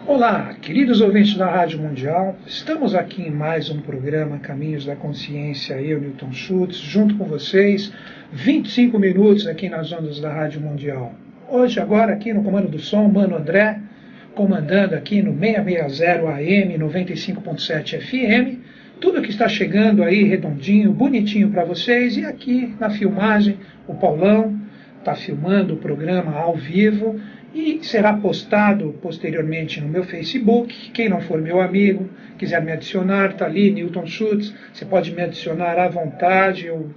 Olá, queridos ouvintes da Rádio Mundial, estamos aqui em mais um programa Caminhos da Consciência, eu, Newton Schultz, junto com vocês, 25 minutos aqui nas ondas da Rádio Mundial. Hoje, agora aqui no comando do som, Mano André, comandando aqui no 660 AM, 95.7 FM, tudo que está chegando aí redondinho, bonitinho para vocês, e aqui na filmagem, o Paulão está filmando o programa ao vivo, e será postado posteriormente no meu Facebook. Quem não for meu amigo, quiser me adicionar, está ali, Newton Schultz, você pode me adicionar à vontade, eu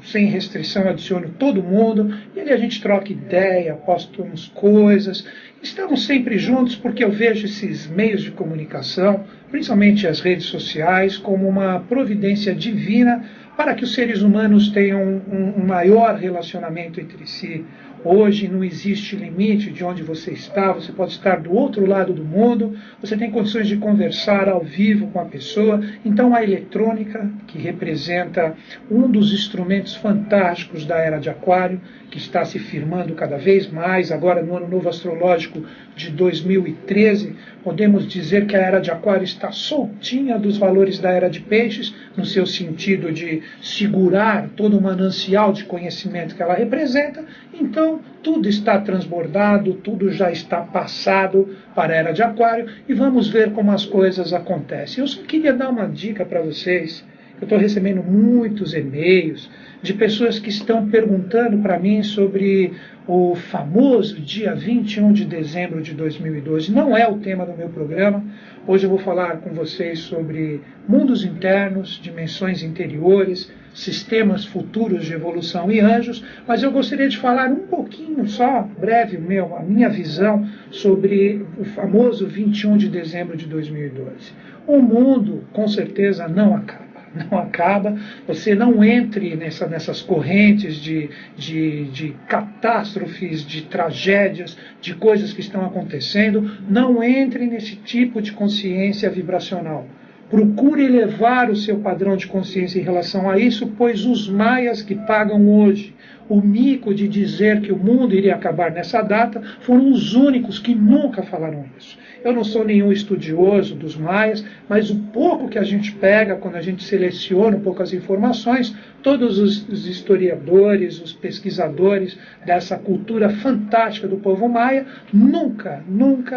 sem restrição adiciono todo mundo, e ali a gente troca ideia, postamos coisas. Estamos sempre juntos porque eu vejo esses meios de comunicação, principalmente as redes sociais, como uma providência divina para que os seres humanos tenham um maior relacionamento entre si. Hoje não existe limite de onde você está, você pode estar do outro lado do mundo, você tem condições de conversar ao vivo com a pessoa. Então a eletrônica, que representa um dos instrumentos fantásticos da Era de Aquário, que está se firmando cada vez mais, agora no Ano Novo Astrológico de 2013, podemos dizer que a Era de Aquário está soltinha dos valores da Era de Peixes, no seu sentido de segurar todo o manancial de conhecimento que ela representa. Então, tudo está transbordado, tudo já está passado para a Era de Aquário, e vamos ver como as coisas acontecem. Eu só queria dar uma dica para vocês. Eu estou recebendo muitos e-mails de pessoas que estão perguntando para mim sobre o famoso dia 21 de dezembro de 2012. Não é o tema do meu programa. Hoje eu vou falar com vocês sobre mundos internos, dimensões interiores, sistemas futuros de evolução e anjos, mas eu gostaria de falar um pouquinho, só breve, a minha visão sobre o famoso 21 de dezembro de 2012. O mundo, com certeza, não acaba. Não acaba, você não entre nessas correntes de catástrofes, de tragédias, de coisas que estão acontecendo. Não entre nesse tipo de consciência vibracional. Procure elevar o seu padrão de consciência em relação a isso, pois os maias que pagam hoje o mico de dizer que o mundo iria acabar nessa data foram os únicos que nunca falaram isso. Eu não sou nenhum estudioso dos maias, mas o pouco que a gente pega, quando a gente seleciona um pouco as informações, todos os historiadores, os pesquisadores dessa cultura fantástica do povo maia, nunca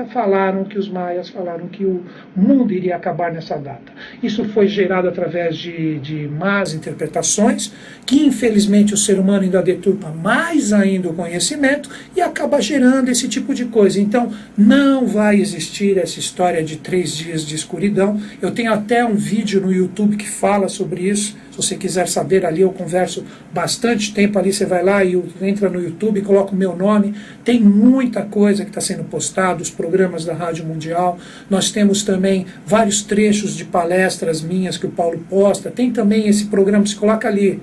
falaram que os maias falaram que o mundo iria acabar nessa data. Isso foi gerado através de más interpretações, que infelizmente o ser humano ainda deturpa mais ainda o conhecimento e acaba gerando esse tipo de coisa. Então não vai existir essa história de 3 dias de escuridão. Eu tenho até um vídeo no YouTube que fala sobre isso. Se você quiser saber, ali eu converso bastante tempo, ali você vai lá e entra no YouTube, coloca o meu nome, tem muita coisa que está sendo postada, os programas da Rádio Mundial, nós temos também vários trechos de palestras minhas que o Paulo posta, tem também esse programa, você coloca ali,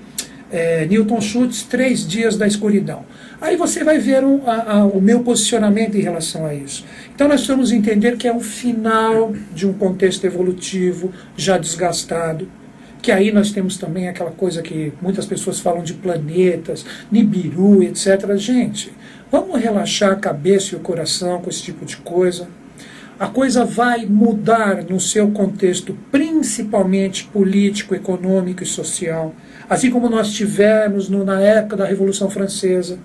Newton Schultz, 3 dias da escuridão. Aí você vai ver o meu posicionamento em relação a isso. Então nós precisamos entender que é um final de um contexto evolutivo já desgastado, que aí nós temos também aquela coisa que muitas pessoas falam de planetas, Nibiru, etc. Gente, vamos relaxar a cabeça e o coração com esse tipo de coisa. A coisa vai mudar no seu contexto, principalmente político, econômico e social, assim como nós tivemos na época da Revolução Francesa.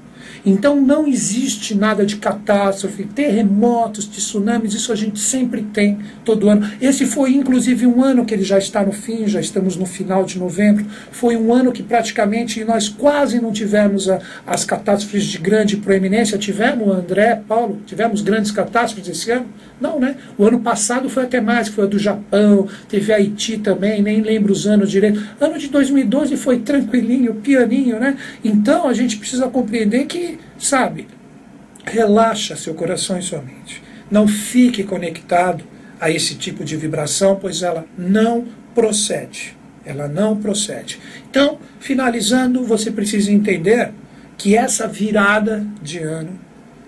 Então não existe nada de catástrofe, terremotos, tsunamis, isso a gente sempre tem todo ano. Esse foi inclusive um ano que ele já está no fim, já estamos no final de novembro, foi um ano que praticamente nós quase não tivemos as catástrofes de grande proeminência. Tivemos, André, Paulo, tivemos grandes catástrofes esse ano? Não, né? O ano passado foi até mais, foi a do Japão, teve Haiti também, nem lembro os anos direito. Ano de 2012 foi tranquilinho, pianinho, né? Então a gente precisa compreender que, sabe, relaxa seu coração e sua mente. Não fique conectado a esse tipo de vibração, pois ela não procede. Ela não procede. Então, finalizando, você precisa entender que essa virada de ano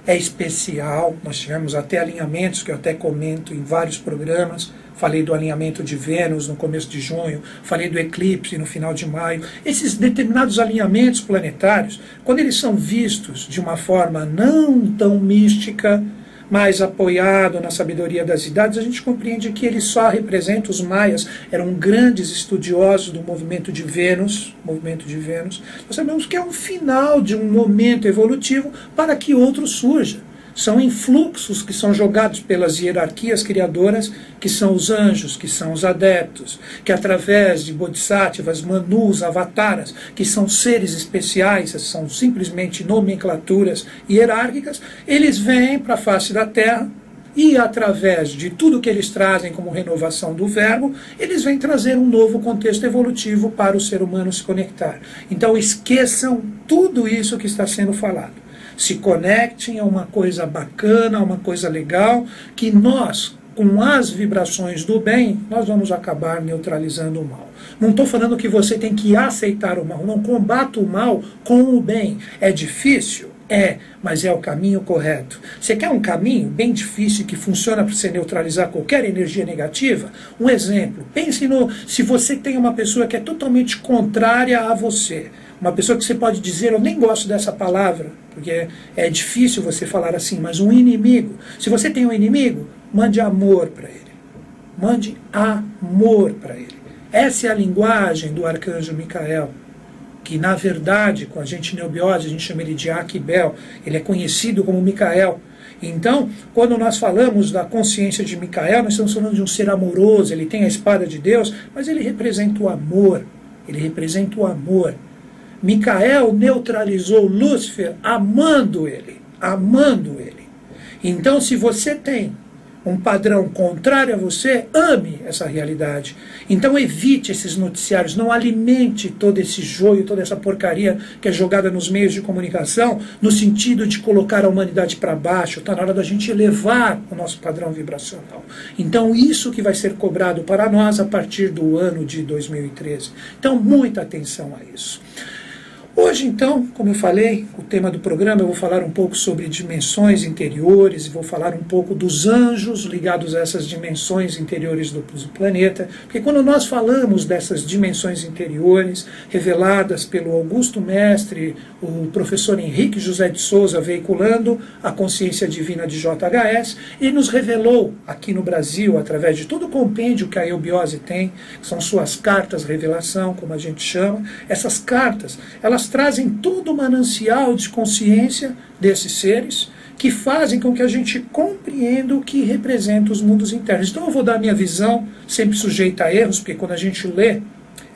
é especial. Nós tivemos até alinhamentos que eu até comento em vários programas. Falei do alinhamento de Vênus no começo de junho, falei do eclipse no final de maio. Esses determinados alinhamentos planetários, quando eles são vistos de uma forma não tão mística, mais apoiado na sabedoria das idades, a gente compreende que ele só representa, os maias eram grandes estudiosos do movimento de Vênus, nós sabemos que é um final de um momento evolutivo para que outro surja. São influxos que são jogados pelas hierarquias criadoras, que são os anjos, que são os adeptos, que através de bodhisattvas, manus, avataras, que são seres especiais, são simplesmente nomenclaturas hierárquicas, eles vêm para a face da Terra e através de tudo que eles trazem como renovação do verbo, eles vêm trazer um novo contexto evolutivo para o ser humano se conectar. Então esqueçam tudo isso que está sendo falado. Se conectem a uma coisa bacana, a uma coisa legal, que nós, com as vibrações do bem, nós vamos acabar neutralizando o mal. Não estou falando que você tem que aceitar o mal, não combata o mal com o bem. É difícil? É, mas é o caminho correto. Você quer um caminho bem difícil que funciona para você neutralizar qualquer energia negativa? Um exemplo, pense se você tem uma pessoa que é totalmente contrária a você, uma pessoa que você pode dizer, eu nem gosto dessa palavra, porque é difícil você falar assim, mas um inimigo. Se você tem um inimigo, mande amor para ele. Mande amor para ele. Essa é a linguagem do arcanjo Micael, que na verdade, com a gente neobiose, a gente chama ele de Aquibel, ele é conhecido como Micael. Então, quando nós falamos da consciência de Micael, nós estamos falando de um ser amoroso, ele tem a espada de Deus, mas ele representa o amor. Ele representa o amor. Micael neutralizou Lúcifer amando ele, amando ele. Então, se você tem um padrão contrário a você, ame essa realidade. Então evite esses noticiários, não alimente todo esse joio, toda essa porcaria que é jogada nos meios de comunicação, no sentido de colocar a humanidade para baixo. Está na hora da gente elevar o nosso padrão vibracional. Então isso que vai ser cobrado para nós a partir do ano de 2013. Então muita atenção a isso. Hoje, então, como eu falei, o tema do programa, eu vou falar um pouco sobre dimensões interiores, vou falar um pouco dos anjos ligados a essas dimensões interiores do planeta, porque quando nós falamos dessas dimensões interiores, reveladas pelo Augusto Mestre, o professor Henrique José de Souza, veiculando a consciência divina de JHS, ele nos revelou aqui no Brasil, através de todo o compêndio que a eubiose tem, que são suas cartas revelação, como a gente chama, essas cartas, elas trazem todo o manancial de consciência desses seres que fazem com que a gente compreenda o que representa os mundos internos. Então eu vou dar a minha visão, sempre sujeita a erros, porque quando a gente lê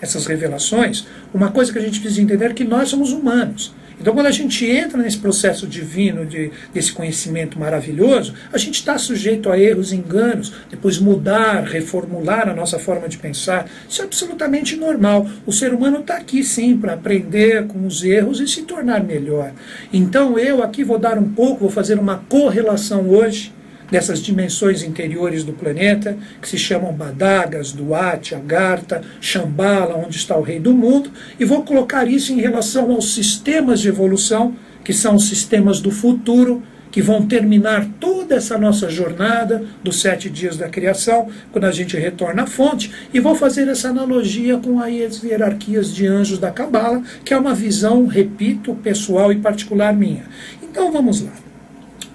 essas revelações, uma coisa que a gente precisa entender é que nós somos humanos. Então quando a gente entra nesse processo divino, desse conhecimento maravilhoso, a gente está sujeito a erros e enganos, depois mudar, reformular a nossa forma de pensar. Isso é absolutamente normal. O ser humano está aqui sim para aprender com os erros e se tornar melhor. Então eu aqui vou dar um pouco, vou fazer uma correlação hoje dessas dimensões interiores do planeta, que se chamam Badagas, Duat, Agartha, Shambhala, onde está o rei do mundo, e vou colocar isso em relação aos sistemas de evolução, que são os sistemas do futuro, que vão terminar toda essa nossa jornada dos 7 dias da criação, quando a gente retorna à fonte, e vou fazer essa analogia com as hierarquias de anjos da Cabala, que é uma visão, repito, pessoal e particular minha. Então vamos lá.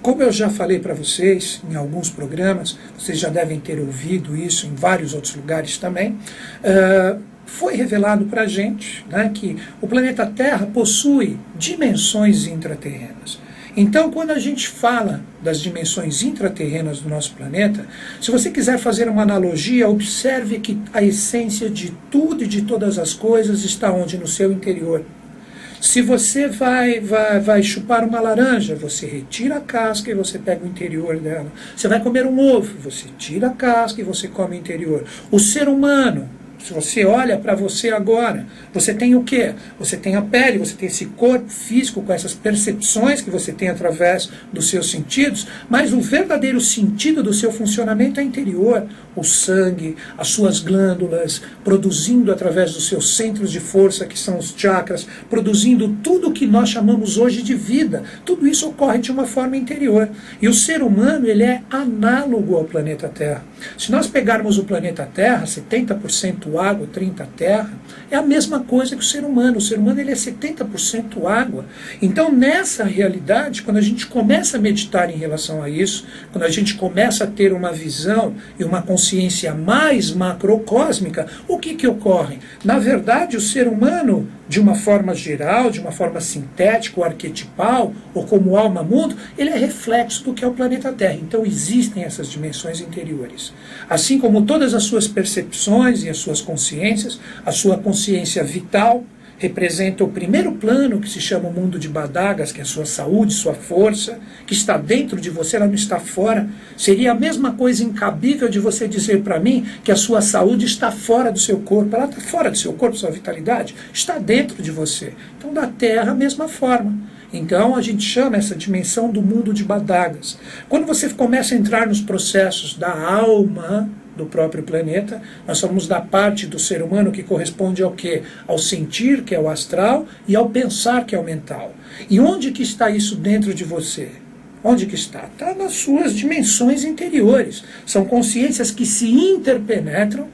Como eu já falei para vocês em alguns programas, vocês já devem ter ouvido isso em vários outros lugares também, foi revelado para a gente, né, que o planeta Terra possui dimensões intraterrenas. Então, quando a gente fala das dimensões intraterrenas do nosso planeta, se você quiser fazer uma analogia, observe que a essência de tudo e de todas as coisas está onde? No seu interior. Se você vai chupar uma laranja, você retira a casca e você pega o interior dela. Você vai comer um ovo, você tira a casca e você come o interior. O ser humano, se você olha para você agora, você tem o quê? Você tem a pele, você tem esse corpo físico com essas percepções que você tem através dos seus sentidos, mas o verdadeiro sentido do seu funcionamento é interior. O sangue, as suas glândulas, produzindo através dos seus centros de força, que são os chakras, produzindo tudo o que nós chamamos hoje de vida. Tudo isso ocorre de uma forma interior. E o ser humano, ele é análogo ao planeta Terra. Se nós pegarmos o planeta Terra, 70% 70% água, 30% terra, é a mesma coisa que o ser humano. O ser humano ele é 70% água. Então, nessa realidade, quando a gente começa a meditar em relação a isso, quando a gente começa a ter uma visão e uma consciência mais macrocósmica, o que ocorre? Na verdade, o ser humano, de uma forma geral, de uma forma sintética ou arquetipal, ou como alma-mundo, ele é reflexo do que é o planeta Terra. Então existem essas dimensões interiores. Assim como todas as suas percepções e as suas consciências, a sua consciência vital representa o primeiro plano, que se chama o mundo de Badagas, que é a sua saúde, sua força, que está dentro de você, ela não está fora. Seria a mesma coisa incabível de você dizer para mim que a sua saúde está fora do seu corpo. Ela está fora do seu corpo, sua vitalidade está dentro de você. Então, da Terra, a mesma forma. Então, a gente chama essa dimensão do mundo de Badagas. Quando você começa a entrar nos processos da alma do próprio planeta, nós falamos da parte do ser humano que corresponde ao quê? Ao sentir, que é o astral, e ao pensar, que é o mental. E onde que está isso dentro de você? Onde que está? Está nas suas dimensões interiores. São consciências que se interpenetram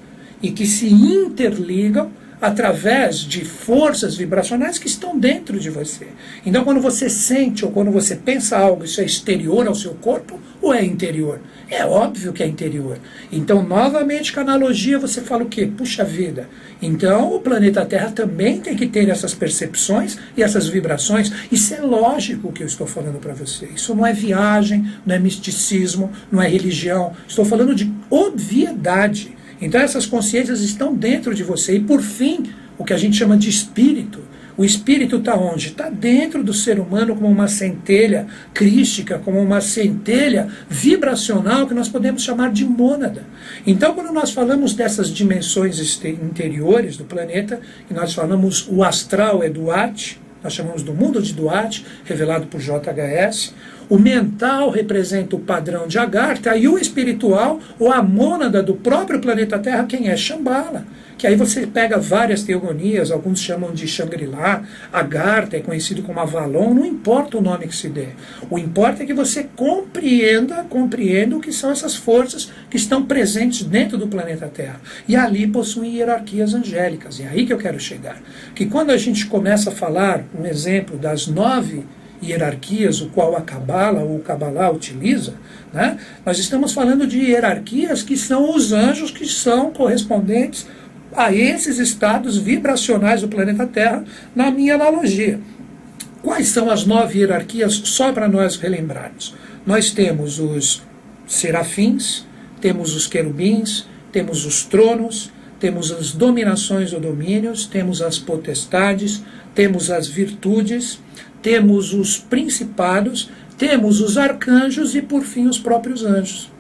e que se interligam através de forças vibracionais que estão dentro de você. Então, quando você sente ou quando você pensa algo, isso é exterior ao seu corpo ou é interior? É óbvio que é interior. Então, novamente, com a analogia, você fala o quê? Puxa vida. Então, o planeta Terra também tem que ter essas percepções e essas vibrações. Isso é lógico o que eu estou falando para você. Isso não é viagem, não é misticismo, não é religião. Estou falando de obviedade. Então essas consciências estão dentro de você. E por fim, o que a gente chama de espírito. O espírito está onde? Está dentro do ser humano como uma centelha crística, como uma centelha vibracional que nós podemos chamar de mônada. Então quando nós falamos dessas dimensões interiores do planeta, e nós falamos o astral é Duarte, nós chamamos do mundo de Duarte, revelado por JHS. O mental representa o padrão de Agartha e o espiritual, ou a mônada do próprio planeta Terra, quem é? Shambhala. Que aí você pega várias teogonias, alguns chamam de Shangri-La, Agartha é conhecido como Avalon, não importa o nome que se dê. O importa é que você compreenda o que são essas forças que estão presentes dentro do planeta Terra. E ali possuem hierarquias angélicas. E é aí que eu quero chegar. Que quando a gente começa a falar, um exemplo das 9 hierarquias, o qual a Cabala ou o Kabbalah utiliza, né? Nós estamos falando de hierarquias que são os anjos que são correspondentes a esses estados vibracionais do planeta Terra, na minha analogia. Quais são as 9 hierarquias, só para nós relembrarmos? Nós temos os serafins, temos os querubins, temos os tronos, temos as dominações ou domínios, temos as potestades, temos as virtudes, temos os principados, temos os arcanjos e, por fim, os próprios anjos.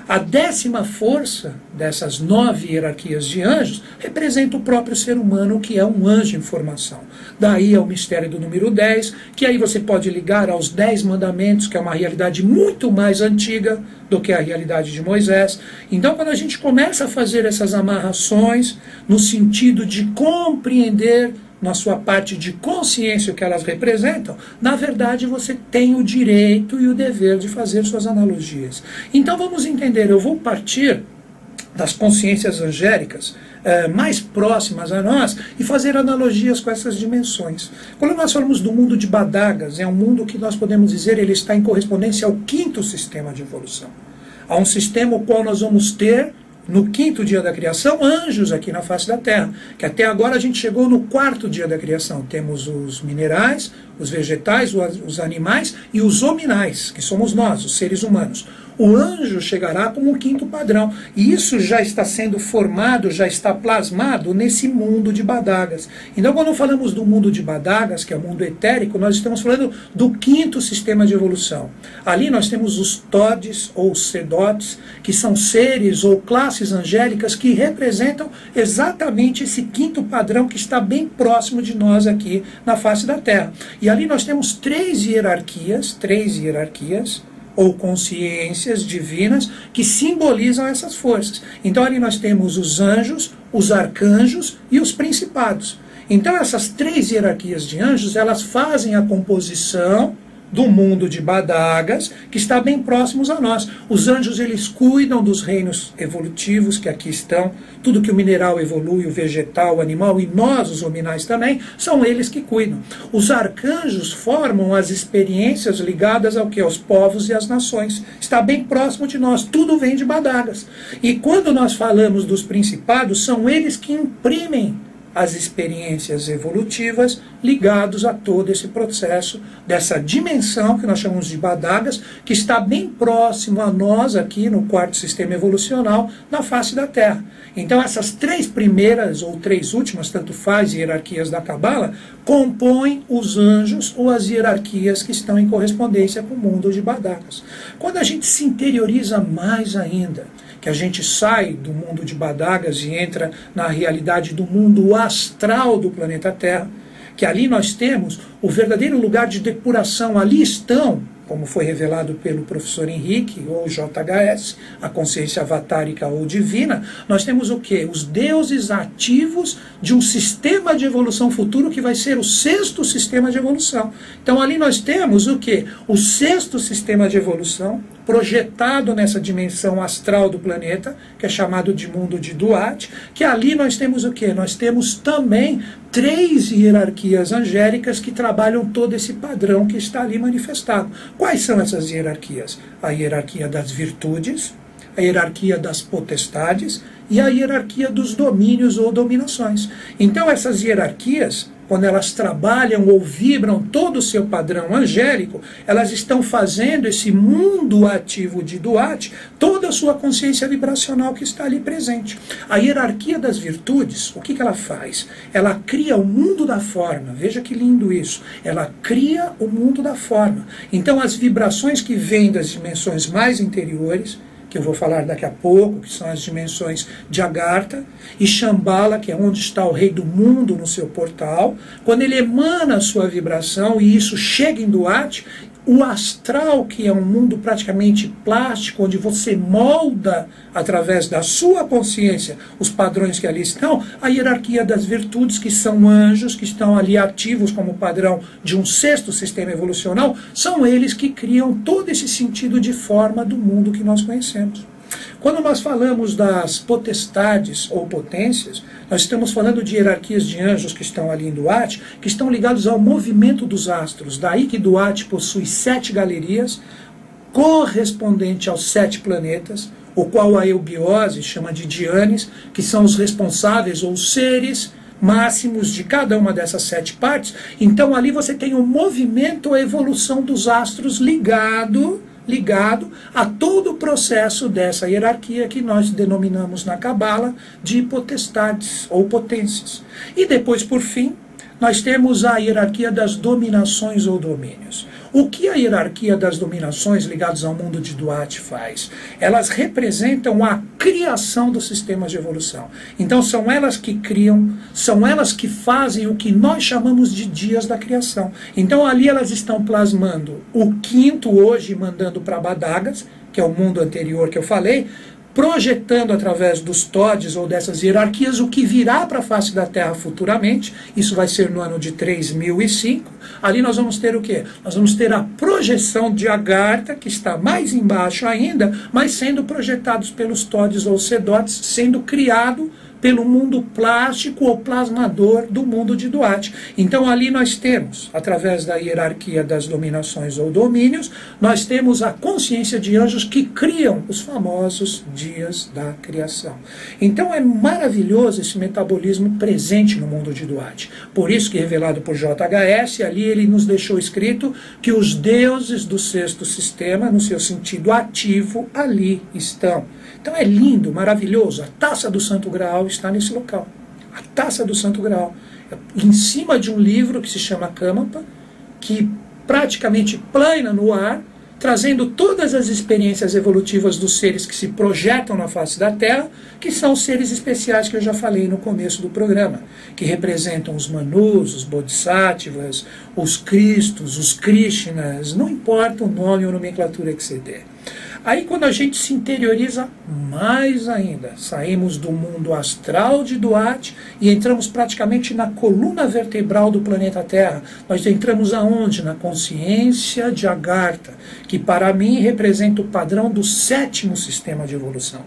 A 10ª força dessas 9 hierarquias de anjos representa o próprio ser humano, que é um anjo em formação. Daí é o mistério do número 10, que aí você pode ligar aos 10 mandamentos, que é uma realidade muito mais antiga do que a realidade de Moisés. Então, quando a gente começa a fazer essas amarrações, no sentido de compreender na sua parte de consciência o que elas representam, na verdade você tem o direito e o dever de fazer suas analogias. Então vamos entender, eu vou partir das consciências angélicas mais próximas a nós e fazer analogias com essas dimensões. Quando nós falamos do mundo de Badagas, é um mundo que nós podemos dizer ele está em correspondência ao 5º sistema de evolução. Há um sistema o qual nós vamos ter no 5º dia da criação, anjos aqui na face da Terra, que até agora a gente chegou no 4º dia da criação. Temos os minerais, os vegetais, os animais e os hominais, que somos nós, os seres humanos. O anjo chegará como um 5º padrão. E isso já está sendo formado, já está plasmado nesse mundo de Badagas. Então, quando falamos do mundo de Badagas, que é o mundo etérico, nós estamos falando do 5º sistema de evolução. Ali nós temos os Todes ou Sedotes, que são seres ou classes angélicas que representam exatamente esse 5º padrão que está bem próximo de nós aqui na face da Terra. E ali nós temos 3 hierarquias, ou consciências divinas que simbolizam essas forças. Então ali nós temos os anjos, os arcanjos e os principados. Então essas 3 hierarquias de anjos, elas fazem a composição do mundo de Badagas, que está bem próximos a nós. Os anjos, eles cuidam dos reinos evolutivos que aqui estão, tudo que o mineral evolui, o vegetal, o animal, e nós, os hominais também, são eles que cuidam. Os arcanjos formam as experiências ligadas ao que? Aos povos e às nações. Está bem próximo de nós, tudo vem de Badagas. E quando nós falamos dos principados, são eles que imprimem as experiências evolutivas ligados a todo esse processo, dessa dimensão que nós chamamos de Badagas, que está bem próximo a nós aqui no quarto sistema evolucional, na face da Terra. Então essas três primeiras ou três últimas, tanto faz, hierarquias da Cabala, compõem os anjos ou as hierarquias que estão em correspondência com o mundo de Badagas. Quando a gente se interioriza mais ainda, que a gente sai do mundo de Badagas e entra na realidade do mundo astral do planeta Terra, que ali nós temos o verdadeiro lugar de depuração, ali estão, como foi revelado pelo professor Henrique, ou JHS, a consciência avatárica ou divina, nós temos o quê? Os deuses ativos de um sistema de evolução futuro que vai ser o sexto sistema de evolução. Então ali nós temos o quê? O sexto sistema de evolução, projetado nessa dimensão astral do planeta, que é chamado de mundo de Duat, que ali nós temos o quê? Nós temos também três hierarquias angélicas que trabalham todo esse padrão que está ali manifestado. Quais são essas hierarquias? A hierarquia das virtudes, a hierarquia das potestades e a hierarquia dos domínios ou dominações. Então essas hierarquias, quando elas trabalham ou vibram todo o seu padrão angélico, elas estão fazendo esse mundo ativo de Duat, toda a sua consciência vibracional que está ali presente. A hierarquia das virtudes, o que ela faz? Ela cria o mundo da forma, veja que lindo isso, ela cria o mundo da forma. Então as vibrações que vêm das dimensões mais interiores, que eu vou falar daqui a pouco, que são as dimensões de Agartha, e Shambhala, que é onde está o rei do mundo no seu portal, quando ele emana a sua vibração e isso chega em Duat, o astral, que é um mundo praticamente plástico, onde você molda através da sua consciência os padrões que ali estão, a hierarquia das virtudes, que são anjos, que estão ali ativos como padrão de um sexto sistema evolucional, são eles que criam todo esse sentido de forma do mundo que nós conhecemos. Quando nós falamos das potestades ou potências, nós estamos falando de hierarquias de anjos que estão ali em Duat, que estão ligados ao movimento dos astros. Daí que Duat possui 7 galerias, correspondente aos 7 planetas, o qual a eubiose chama de Dhyanis, que são os responsáveis ou os seres máximos de cada uma dessas 7 partes. Então ali você tem o movimento, a evolução dos astros ligado a todo o processo dessa hierarquia que nós denominamos na Cabala de potestades ou potências. E depois, por fim, nós temos a hierarquia das dominações ou domínios. O que a hierarquia das dominações ligadas ao mundo de Duat faz? Elas representam a criação dos sistemas de evolução. Então são elas que criam, são elas que fazem o que nós chamamos de dias da criação. Então ali elas estão plasmando o quinto hoje, mandando para Badagas, que é o mundo anterior que eu falei, projetando através dos todes ou dessas hierarquias o que virá para a face da Terra futuramente. Isso vai ser no ano de 3005. Ali nós vamos ter o quê? Nós vamos ter a projeção de Agartha, que está mais embaixo ainda, mas sendo projetados pelos todes ou sedotes, sendo criado pelo mundo plástico ou plasmador do mundo de Duat. Então ali nós temos, através da hierarquia das dominações ou domínios, nós temos a consciência de anjos que criam os famosos dias da criação. Então é maravilhoso esse metabolismo presente no mundo de Duat. Por isso que, revelado por JHS, ali ele nos deixou escrito que os deuses do sexto sistema, no seu sentido ativo, ali estão. Então é lindo, maravilhoso. A taça do Santo Graal está nesse local. A taça do Santo Graal. Em cima de um livro que se chama Kamapa, que praticamente plana no ar, trazendo todas as experiências evolutivas dos seres que se projetam na face da Terra, que são os seres especiais que eu já falei no começo do programa, que representam os Manus, os Bodhisattvas, os Cristos, os Krishnas, não importa o nome ou nomenclatura que você der. Aí quando a gente se interioriza mais ainda, saímos do mundo astral de Duarte e entramos praticamente na coluna vertebral do planeta Terra. Nós entramos aonde? Na consciência de Agartha, que para mim representa o padrão do 7º sistema de evolução.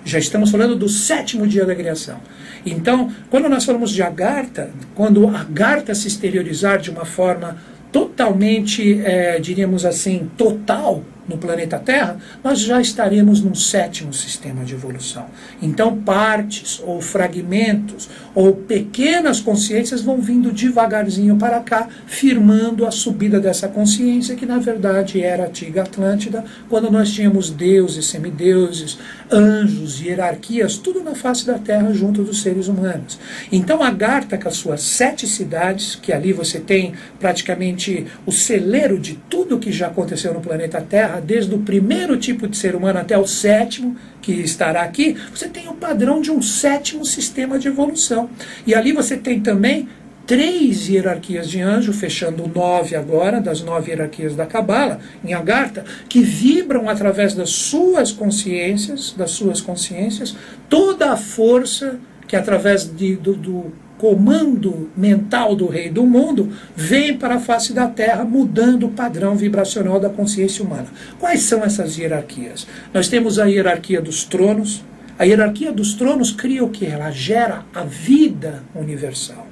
Já estamos falando do 7º dia da criação. Então, quando nós falamos de Agartha, quando Agartha se exteriorizar de uma forma totalmente, diríamos assim, total no planeta Terra, nós já estaremos num 7º sistema de evolução. Então, partes ou fragmentos ou pequenas consciências vão vindo devagarzinho para cá, firmando a subida dessa consciência, que na verdade era a antiga Atlântida, quando nós tínhamos deuses, semideuses, anjos, hierarquias, tudo na face da Terra junto dos seres humanos. Então, Agartha, com as suas 7 cidades, que ali você tem praticamente o celeiro de tudo que já aconteceu no planeta Terra, desde o primeiro tipo de ser humano até o 7º, que estará aqui, você tem o padrão de um 7º sistema de evolução. E ali você tem também 3 hierarquias de anjo, fechando 9 agora, das 9 hierarquias da Cabala, em Agartha, que vibram através das suas consciências, toda a força que através do comando mental do rei do mundo vem para a face da Terra, mudando o padrão vibracional da consciência humana. Quais são essas hierarquias? Nós temos a hierarquia dos tronos. A hierarquia dos tronos cria o que? Ela gera a vida universal.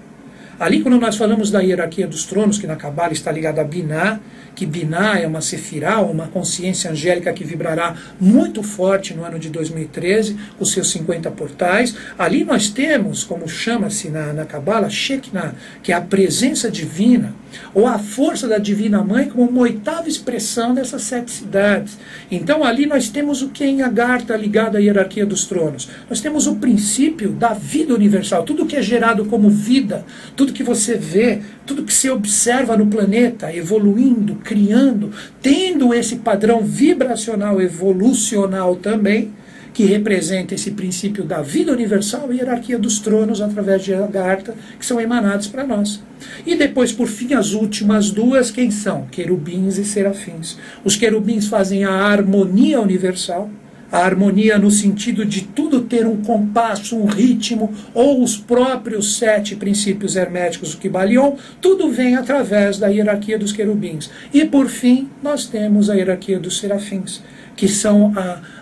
Ali, quando nós falamos da hierarquia dos tronos, que na Cabala está ligada a Binah, que Binah é uma sefirá, uma consciência angélica que vibrará muito forte no ano de 2013, com seus 50 portais. Ali nós temos, como chama-se na Cabala, Shekinah, que é a presença divina, ou a força da Divina Mãe, como uma 8ª expressão dessas 7 cidades. Então ali nós temos o que em Agartha ligado à hierarquia dos tronos. Nós temos o princípio da vida universal, tudo que é gerado como vida, tudo que você vê, tudo que se observa no planeta, evoluindo, criando, tendo esse padrão vibracional evolucional também, que representa esse princípio da vida universal e hierarquia dos tronos através de Agartha, que são emanados para nós. E depois, por fim, as últimas 2, quem são? Querubins e serafins. Os querubins fazem a harmonia universal, a harmonia no sentido de tudo ter um compasso, um ritmo, ou os próprios 7 princípios herméticos do Kybalion, tudo vem através da hierarquia dos querubins. E por fim, nós temos a hierarquia dos serafins, que são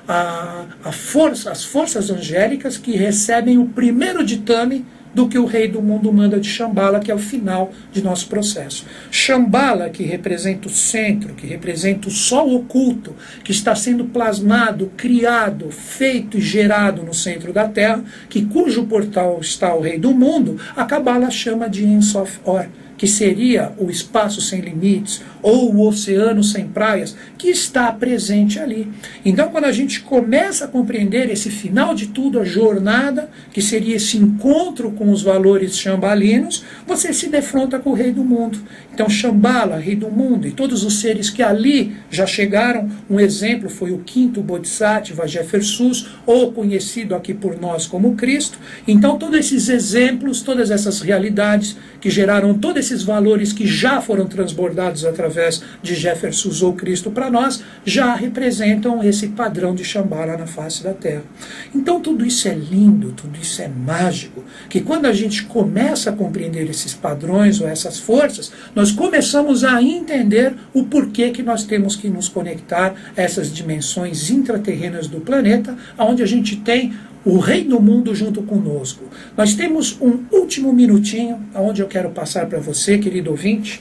as forças angélicas que recebem o primeiro ditame do que o rei do mundo manda de Shambhala, que é o final de nosso processo. Shambhala, que representa o centro, que representa o sol oculto, que está sendo plasmado, criado, feito e gerado no centro da Terra, cujo portal está o rei do mundo, a Kabbalah chama de Ein Sof Or, que seria o espaço sem limites, ou o oceano sem praias, que está presente ali. Então, quando a gente começa a compreender esse final de tudo, a jornada, que seria esse encontro com os valores shambhalinos, você se defronta com o rei do mundo. Então, Shambhala, rei do mundo, e todos os seres que ali já chegaram, um exemplo foi o 5º Bodhisattva, Jeffersus, ou conhecido aqui por nós como Cristo. Então, todos esses exemplos, todas essas realidades que geraram todos esses valores que já foram transbordados através de Jeffersus ou Cristo para nós, já representam esse padrão de Shambhala na face da Terra. Então tudo isso é lindo, tudo isso é mágico, que quando a gente começa a compreender esses padrões ou essas forças, nós começamos a entender o porquê que nós temos que nos conectar a essas dimensões intraterrenas do planeta, onde a gente tem o rei do mundo junto conosco. Nós temos um último minutinho, onde eu quero passar para você, querido ouvinte,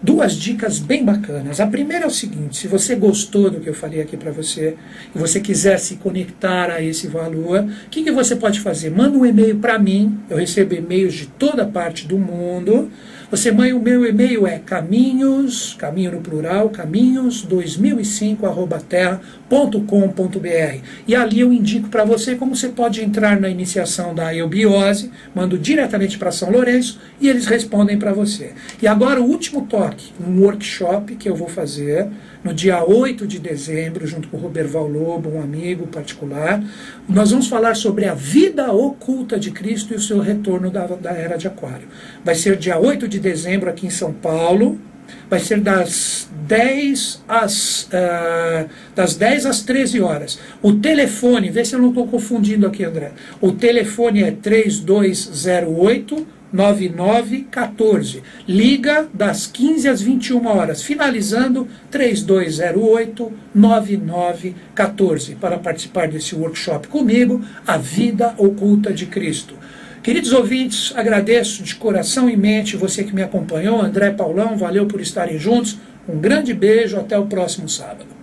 2 dicas bem bacanas. A primeira é o seguinte: se você gostou do que eu falei aqui para você, e você quiser se conectar a esse valor, o que você pode fazer? Manda um e-mail para mim, eu recebo e-mails de toda parte do mundo. Você manda, o meu e-mail é caminhos, caminho no plural, caminhos2005@terra.com.br. E ali eu indico para você como você pode entrar na iniciação da eubiose, mando diretamente para São Lourenço e eles respondem para você. E agora o último toque, um workshop que eu vou fazer no dia 8 de dezembro, junto com o Roberval Lobo, um amigo particular. Nós vamos falar sobre a vida oculta de Cristo e o seu retorno da Era de Aquário. Vai ser dia 8 de dezembro aqui em São Paulo, vai ser das 10 às 13 horas. O telefone, vê se eu não estou confundindo aqui, André. O telefone é 3208-9914. Liga das 15 às 21 horas, finalizando 3208-9914, para participar desse workshop comigo, A Vida Oculta de Cristo. Queridos ouvintes, agradeço de coração e mente você que me acompanhou, André Paulão, valeu por estarem juntos. Um grande beijo, até o próximo sábado.